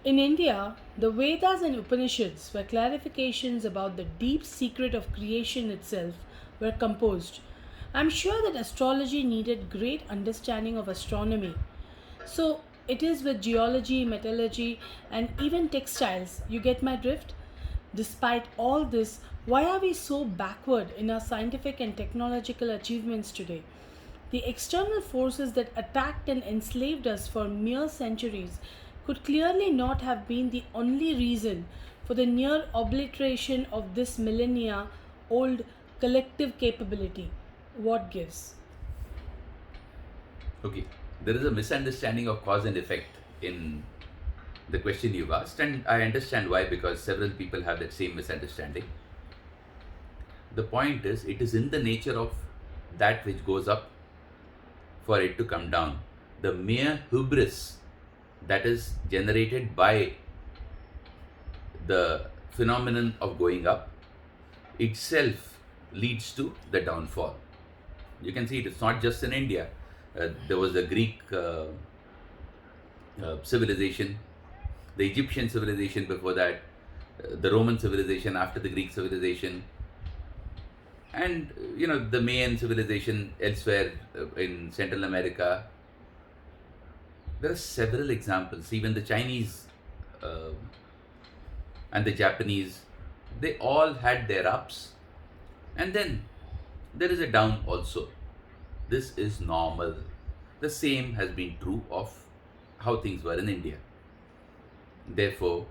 In India, the Vedas and Upanishads, where clarifications about the deep secret of creation itself were composed, I'm sure that astrology needed great understanding of astronomy. So it is with geology, metallurgy, and even textiles. You get my drift? Despite all this, why are we so backward in our scientific and technological achievements today? The external forces that attacked and enslaved us for mere centuries could clearly not have been the only reason for the near obliteration of this millennia old collective capability. What gives? Okay, there is a misunderstanding of cause and effect in the question you've asked, and I understand why, because several people have that same misunderstanding. The point is, it is in the nature of that which goes up for it to come down. The mere hubris that is generated by the phenomenon of going up itself leads to the downfall. You can see it's not just in India. There was a Greek civilization, the Egyptian civilization before that, the Roman civilization after the Greek civilization, and the Mayan civilization elsewhere in Central America. There are several examples. Even the Chinese uh, and the Japanese, they all had their ups, and then there is a down also. This is normal. The same has been true of how things were in India. Therefore,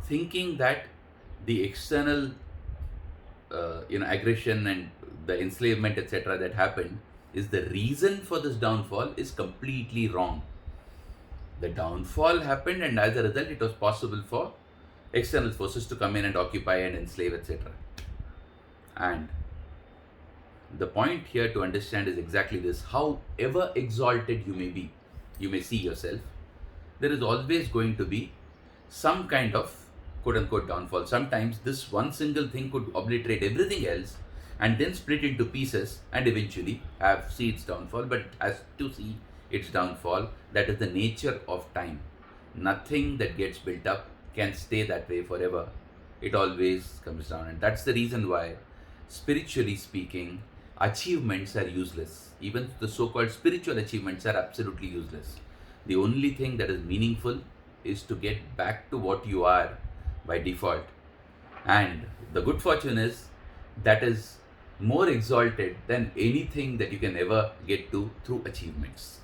thinking that the external aggression and the enslavement etc that happened is the reason for this downfall is completely wrong. The downfall happened, and as a result it was possible for external forces to come in and occupy and enslave etc. And the point here to understand is exactly this: however exalted you may be, you may see yourself, there is always going to be some kind of quote unquote downfall. Sometimes this one single thing could obliterate everything else and then split into pieces and eventually see its downfall. But as to see its downfall, that is the nature of time. Nothing that gets built up can stay that way forever. It always comes down. And that's the reason why, spiritually speaking, achievements are useless. Even the so called spiritual achievements are absolutely useless. The only thing that is meaningful is to get back to what you are by default. And the good fortune is that is more exalted than anything that you can ever get to through achievements.